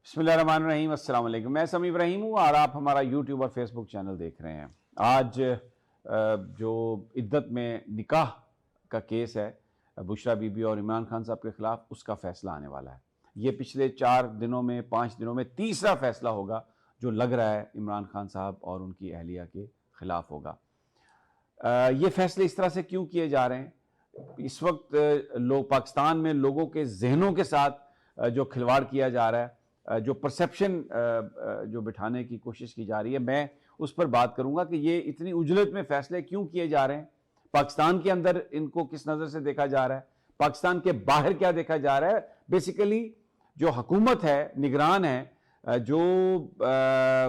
बिस्मिल्लाहिर्रहमानिर्रहीम, अस्सलाम वालेकुम। मैं समी इब्राहिम हूँ और आप हमारा यूट्यूब और फेसबुक चैनल देख रहे हैं। आज जो इद्दत में निकाह का केस है बुशरा बीबी और इमरान खान साहब के ख़िलाफ़, उसका फ़ैसला आने वाला है। ये पिछले 4 दिनों में 5 दिनों में तीसरा फ़ैसला होगा जो लग रहा है इमरान खान साहब और उनकी अहलिया के ख़िलाफ़ होगा। ये फ़ैसले इस तरह से क्यों किए जा रहे हैं? इस वक्त लोग पाकिस्तान में लोगों के जहनों के साथ जो खिलवाड़ किया जा रहा है, जो परसेप्शन जो बिठाने की कोशिश की जा रही है, मैं उस पर बात करूंगा कि ये इतनी उजलत में फैसले क्यों किए जा रहे हैं। पाकिस्तान के अंदर इनको किस नज़र से देखा जा रहा है, पाकिस्तान के बाहर क्या देखा जा रहा है। बेसिकली जो हुकूमत है, निगरान है, जो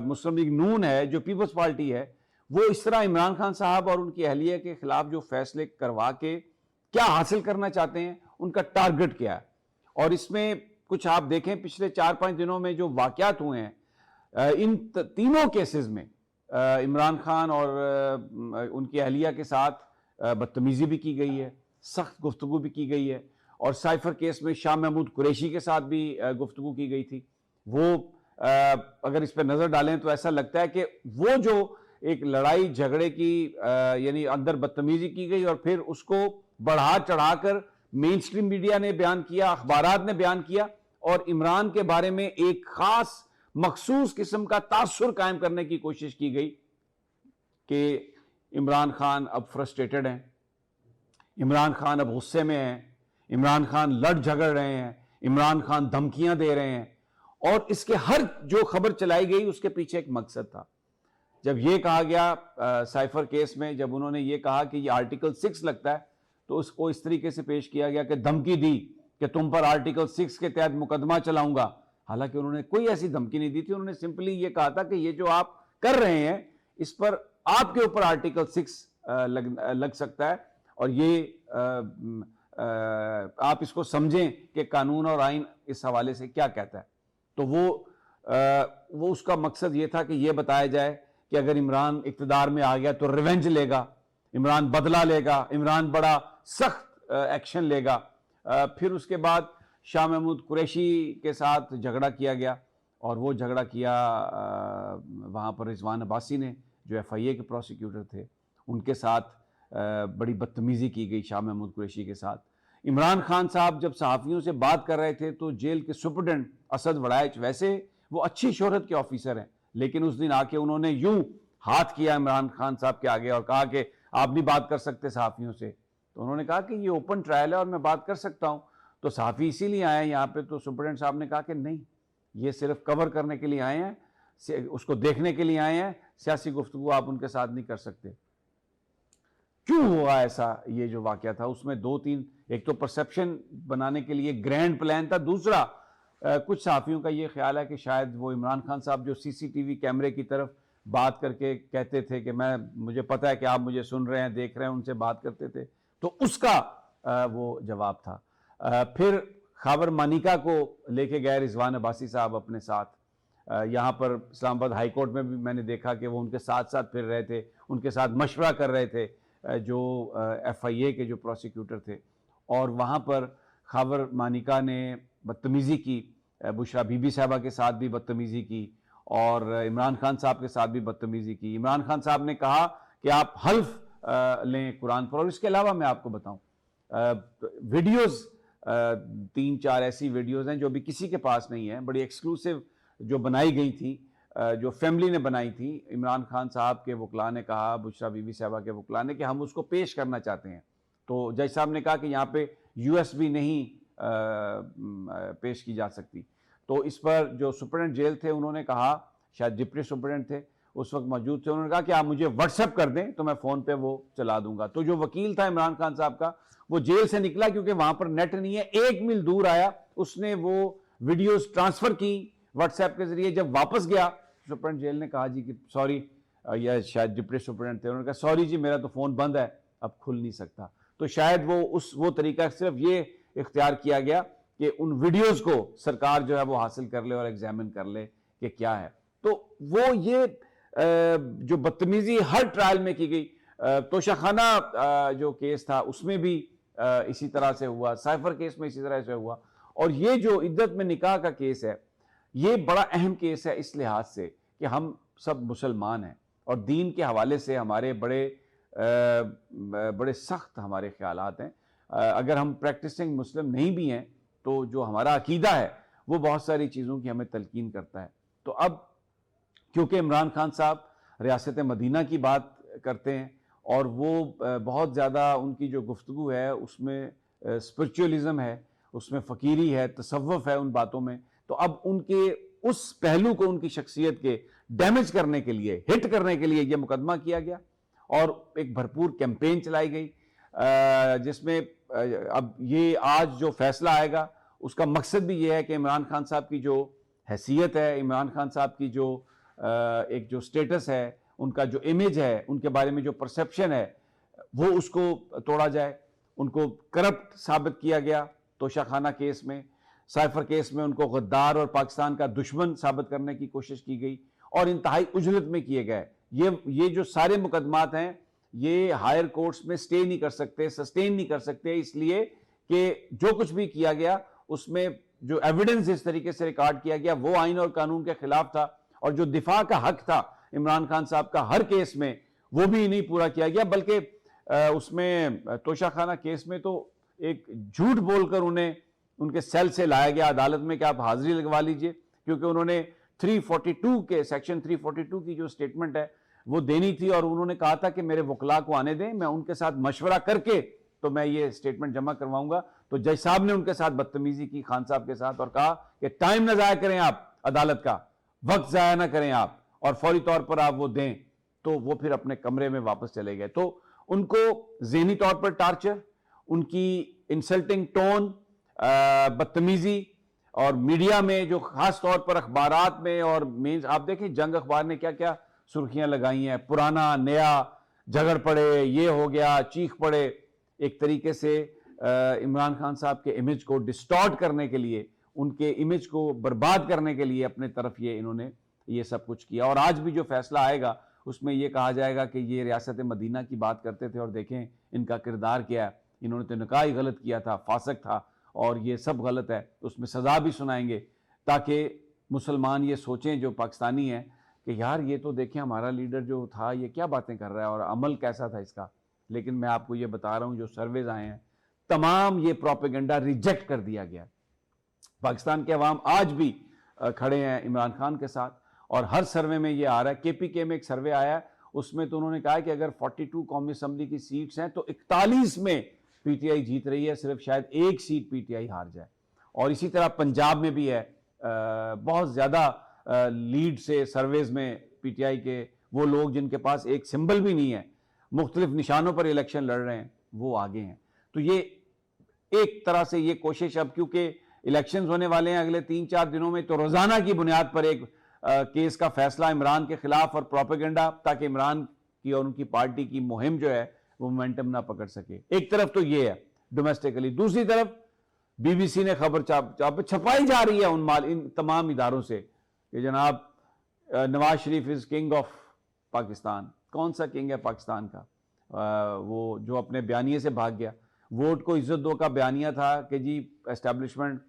मुस्लिम लीग नून है, जो पीपल्स पार्टी है, वो इस तरह इमरान खान साहब और उनकी अहलिया के खिलाफ जो फैसले करवा के क्या हासिल करना चाहते हैं, उनका टारगेट क्या है। और इसमें कुछ आप देखें, पिछले 4-5 दिनों में जो वाकयात हुए हैं, इन तीनों केसेस में इमरान खान और उनकी अहलिया के साथ बदतमीजी भी की गई है, सख्त गुफ्तगू भी की गई है, और साइफर केस में शाह महमूद कुरैशी के साथ भी गुफ्तगू की गई थी। वो अगर इस पर नज़र डालें तो ऐसा लगता है कि वो जो एक लड़ाई झगड़े की यानी अंदर बदतमीजी की गई और फिर उसको बढ़ा चढ़ाकर मेन स्ट्रीम मीडिया ने बयान किया, अखबारात ने बयान किया, और इमरान के बारे में एक खास मखसूस किस्म का तासुर कायम करने की कोशिश की गई कि इमरान खान अब फ्रस्ट्रेटेड हैं, इमरान खान अब गुस्से में हैं, इमरान खान लड़ झगड़ रहे हैं, इमरान खान धमकियां दे रहे हैं। और इसके हर जो खबर चलाई गई उसके पीछे एक मकसद था। जब यह कहा गया साइफर केस में, जब उन्होंने ये कहा कि ये आर्टिकल 6 लगता है, तो उसको इस तरीके से पेश किया गया कि धमकी दी कि तुम पर आर्टिकल 6 के तहत मुकदमा चलाऊंगा। हालांकि उन्होंने कोई ऐसी धमकी नहीं दी थी, उन्होंने सिंपली ये कहा था कि ये जो आप कर रहे हैं इस पर आपके ऊपर आर्टिकल 6 लग सकता है, और ये आप इसको समझें कि कानून और आइन इस हवाले से क्या कहता है। तो वो उसका मकसद ये था कि यह बताया जाए कि अगर इमरान इक्तदार में आ गया तो रिवेंज लेगा, इमरान बदला लेगा, इमरान बड़ा सख्त एक्शन लेगा। फिर उसके बाद शाह महमूद कुरैशी के साथ झगड़ा किया गया, और वो झगड़ा किया वहाँ पर रिजवान अब्बासी ने, जो FIA के प्रोसिक्यूटर थे, उनके साथ बड़ी बदतमीज़ी की गई शाह महमूद कुरैशी के साथ। इमरान खान साहब जब सहाफ़ियों से बात कर रहे थे तो जेल के सुपरडेंट असद वड़ाइच, वैसे वो अच्छी शोहरत के ऑफिसर हैं, लेकिन उस दिन आके उन्होंने यूं हाथ किया इमरान खान साहब के आगे और कहा कि आप नहीं बात कर सकते सहाफ़ियों से। तो उन्होंने कहा कि ये ओपन ट्रायल है और मैं बात कर सकता हूं, तो सहाफ़ी इसीलिए आए हैं यहाँ पे। तो सुपरडेंट साहब ने कहा कि नहीं, ये सिर्फ कवर करने के लिए आए हैं, उसको देखने के लिए आए हैं, सियासी गुफ्तगू आप उनके साथ नहीं कर सकते। क्यों हुआ ऐसा? ये जो वाकया था उसमें 2-3, एक तो परसेप्शन बनाने के लिए ग्रैंड प्लान था, दूसरा कुछ सहाफ़ियों का ये ख्याल है कि शायद वो इमरान खान साहब जो CCTV कैमरे की तरफ बात करके कहते थे कि मुझे पता है कि आप मुझे सुन रहे हैं, देख रहे हैं, उनसे बात करते थे, तो उसका वो जवाब था। फिर खाबर मानिका को लेके गए रिजवान अब्बासी साहब अपने साथ। यहाँ पर इस्लामाबाद हाई कोर्ट में भी मैंने देखा कि वो उनके साथ साथ फिर रहे थे, उनके साथ मशवरा कर रहे थे जो FIA के जो प्रोसिक्यूटर थे। और वहाँ पर खाबर मानिका ने बदतमीज़ी की, बुशरा बीबी साहबा के साथ भी बदतमीज़ी की, और इमरान खान साहब के साथ भी बदतमीज़ी की। इमरान खान साहब ने कहा कि आप हल्फ लें कुरान पर। और इसके अलावा मैं आपको बताऊं, वीडियोज़ 3-4 ऐसी वीडियोज़ हैं जो भी किसी के पास नहीं है, बड़ी एक्सक्लूसिव जो बनाई गई थी, जो फैमिली ने बनाई थी। इमरान खान साहब के वकला ने कहा, बुशरा बीबी साहबा के वकला ने, कि हम उसको पेश करना चाहते हैं। तो जज साहब ने कहा कि यहाँ पे USB नहीं पेश की जा सकती। तो इस पर जो सुपरिटेंडेंट जेल थे उन्होंने कहा, शायद डिप्टी सुपरिटेंडेंट थे उस वक्त मौजूद थे, उन्होंने कहा कि आप मुझे व्हाट्सएप कर दें तो मैं फ़ोन पे वो चला दूंगा। तो जो वकील था इमरान खान साहब का, वो जेल से निकला क्योंकि वहां पर नेट नहीं है, 1 मील दूर आया, उसने वो वीडियोज़ ट्रांसफ़र की व्हाट्सएप के जरिए। जब वापस गया, सुपरिटेंडेंट जेल ने कहा जी कि सॉरी, या शायद डिप्टी सुपरिटेंडेंट थे, उन्होंने कहा सॉरी जी, मेरा तो फ़ोन बंद है, अब खुल नहीं सकता। तो शायद वो तरीका सिर्फ ये इख्तियार किया गया कि उन वीडियोस को सरकार जो है वो हासिल कर ले और एग्जामिन कर ले कि क्या है। तो वो ये जो बदतमीजी हर ट्रायल में की गई, तोशाखाना जो केस था उसमें भी इसी तरह से हुआ, साइफर केस में इसी तरह से हुआ, और ये जो इद्दत में निकाह का केस है, ये बड़ा अहम केस है इस लिहाज से कि हम सब मुसलमान हैं और दीन के हवाले से हमारे बड़े सख्त हमारे ख्यालात हैं। अगर हम प्रैक्टिसिंग मुस्लिम नहीं भी हैं तो जो हमारा अकीदा है वो बहुत सारी चीज़ों की हमें तलकीन करता है। तो अब क्योंकि इमरान खान साहब रियासत मदीना की बात करते हैं और वो बहुत ज़्यादा उनकी जो गुफ्तगू है उसमें स्पिरिचुअलिज्म है, उसमें फ़कीरी है, तसव्वुफ़ है उन बातों में। तो अब उनके उस पहलू को उनकी शख्सियत के डैमेज करने के लिए, हिट करने के लिए ये मुकदमा किया गया और एक भरपूर कैंपेन चलाई गई जिसमें अब ये आज जो फैसला आएगा उसका मकसद भी ये है कि इमरान खान साहब की जो हैसियत है, इमरान खान साहब की जो एक जो स्टेटस है, उनका जो इमेज है, उनके बारे में जो परसेप्शन है, वो उसको तोड़ा जाए। उनको करप्ट साबित किया गया तोशाखाना केस में, साइफर केस में उनको गद्दार और पाकिस्तान का दुश्मन साबित करने की कोशिश की गई और इंतहाई उजलत में किए गए। ये जो सारे मुकदमात हैं ये हायर कोर्ट्स में स्टे नहीं कर सकते, सस्टेन नहीं कर सकते, इसलिए कि जो कुछ भी किया गया उसमें जो एविडेंस इस तरीके से रिकॉर्ड किया गया वो आइन और कानून के खिलाफ था और जो दिफा का हक था इमरान खान साहब का हर केस में वो भी नहीं पूरा किया गया। बल्कि उसमें तोशाखाना केस में तो एक झूठ बोलकर उन्हें उनके सेल से लाया गया अदालत में कि आप हाजिरी लगवा लीजिए, क्योंकि उन्होंने 342 के सेक्शन 342 की जो स्टेटमेंट है वो देनी थी और उन्होंने कहा था कि मेरे वकला को आने दें, मैं उनके साथ मशवरा करके तो मैं ये स्टेटमेंट जमा करवाऊंगा। तो जज साहब ने उनके साथ बदतमीजी की खान साहब के साथ और कहा कि टाइम ना जाया करें आप, अदालत का वक्त जाया ना करें आप और फौरी तौर पर आप वो दें। तो वो फिर अपने कमरे में वापस चले गए। तो उनको ज़हनी तौर पर टार्चर, उनकी इंसल्टिंग टोन, बदतमीजी और मीडिया में जो खास तौर पर अखबारात में और मेन आप देखें जंग अखबार ने क्या क्या सुर्खियां लगाई हैं, पुराना नया, झगड़ पड़े, ये हो गया, चीख पड़े। एक तरीके से इमरान खान साहब के इमेज को डिस्टॉर्ट करने के लिए, उनके इमेज को बर्बाद करने के लिए अपने तरफ इन्होंने ये सब कुछ किया। और आज भी जो फैसला आएगा उसमें ये कहा जाएगा कि ये रियासत मदीना की बात करते थे और देखें इनका किरदार क्या है, इन्होंने तो निकाह ही गलत किया था, फासक था और ये सब गलत है, उसमें सज़ा भी सुनाएंगे ताकि मुसलमान ये सोचें जो पाकिस्तानी हैं कि यार ये तो देखें हमारा लीडर जो था ये क्या बातें कर रहा है और अमल कैसा था इसका। लेकिन मैं आपको ये बता रहा हूँ जो सर्वेज आए हैं तमाम ये प्रोपेगेंडा रिजेक्ट कर दिया गया। पाकिस्तान के अवाम आज भी खड़े हैं इमरान खान के साथ और हर सर्वे में ये आ रहा है। KPK में एक सर्वे आया है उसमें तो उन्होंने कहा कि अगर 42 कौमी असम्बली की सीट्स हैं तो 41 में PTI जीत रही है, सिर्फ शायद एक सीट PTI हार जाए। और इसी तरह पंजाब में भी है, बहुत ज़्यादा लीड से सर्वेज में PTI के वो लोग जिनके पास एक सिंबल भी नहीं है, मुख्तलिफ निशानों पर इलेक्शन लड़ रहे हैं, वो आगे हैं। तो ये एक तरह से ये कोशिश, अब क्योंकि इलेक्शंस होने वाले हैं अगले 3-4 दिनों में, तो रोज़ाना की बुनियाद पर एक केस का फैसला इमरान के खिलाफ और प्रोपेगेंडा, ताकि इमरान की और उनकी पार्टी की मुहिम जो है वो मोमेंटम ना पकड़ सके। एक तरफ तो ये है डोमेस्टिकली, दूसरी तरफ BBC ने खबर छपाई जा रही है इन तमाम इदारों से कि जनाब Nawaz Sharif is king of Pakistan. कौन सा किंग है पाकिस्तान का? वो जो अपने बयानिए से भाग गया, वोट को इज्जत दो का बयानिया था कि जी एस्टेब्लिशमेंट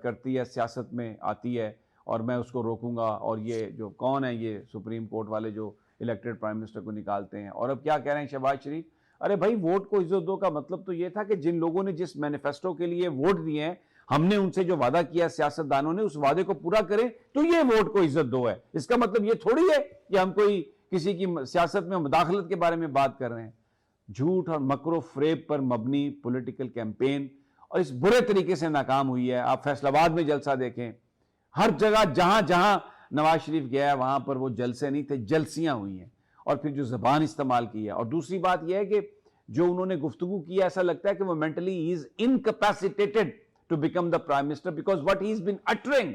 करती है, सियासत में आती है और मैं उसको रोकूंगा, और ये जो कौन है ये सुप्रीम कोर्ट वाले जो इलेक्टेड प्राइम मिनिस्टर को निकालते हैं। और अब क्या कह रहे हैं शहबाज शरीफ, अरे भाई वोट को इज्जत दो का मतलब तो ये था कि जिन लोगों ने जिस मैनिफेस्टो के लिए वोट दिए हैं, हमने उनसे जो वादा किया सियासतदानों ने, उस वादे को पूरा करें तो ये वोट को इज्जत दो है। इसका मतलब ये थोड़ी है कि हम कोई किसी की सियासत में मुदाखलत के बारे में बात कर रहे हैं। झूठ और मकरो फ्रेब पर मबनी पॉलिटिकल कैंपेन और इस बुरे तरीके से नाकाम हुई है। आप फैसलाबाद में जलसा देखें, हर जगह जहां जहां नवाज शरीफ गया है वहां पर वो जलसे नहीं थे, जलसियां हुई हैं। और फिर जो जबान इस्तेमाल की है, और दूसरी बात यह है कि जो उन्होंने गुफ्तगू की, ऐसा लगता है कि वो mentally he is incapacitated to become the prime minister, because what he is been uttering,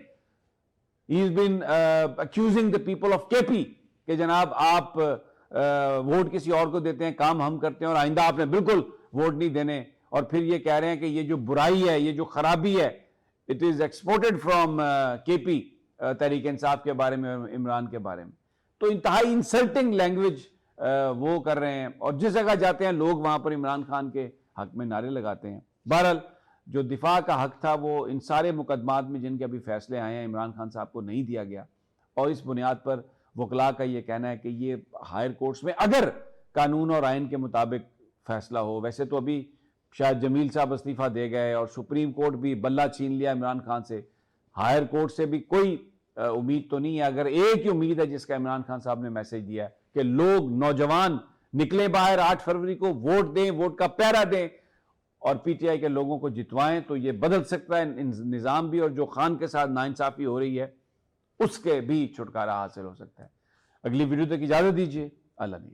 he is been accusing the people of KP कि जनाब आप वोट किसी और को देते हैं, काम हम करते हैं और आइंदा आपने बिल्कुल वोट नहीं देने। और फिर ये कह रहे हैं कि ये जो बुराई है, ये जो खराबी है, it is exported from KP Tehreek Insaf के बारे में, इमरान के बारे में। तो इंतहाई इंसल्टिंग लैंग्वेज वो कर रहे हैं और जिस जगह जाते हैं लोग वहां पर इमरान खान के हक में नारे लगाते हैं। बहरहाल जो दिफा का हक था वो इन सारे मुकदमात में जिनके अभी फैसले आए हैं इमरान खान साहब को नहीं दिया गया, और इस बुनियाद पर वकला का ये कहना है कि ये हायर कोर्ट्स में अगर कानून और आइन के मुताबिक फैसला हो, वैसे तो अभी शायद जमील साहब इस्तीफा दे गए और सुप्रीम कोर्ट भी बल्ला छीन लिया इमरान खान से, हायर कोर्ट से भी कोई उम्मीद तो नहीं है। अगर एक ही उम्मीद है जिसका इमरान खान साहब ने मैसेज दिया है कि लोग नौजवान निकले बाहर 8 फरवरी को, वोट दें, वोट का पहरा दें और पीटीआई के लोगों को जितवाएं, तो ये बदल सकता है निज़ाम भी, और जो खान के साथ नाइंसाफी हो रही है उसके भी छुटकारा हासिल हो सकता है। अगली वीडियो तक इजाजत दीजिए। अल्लाह ने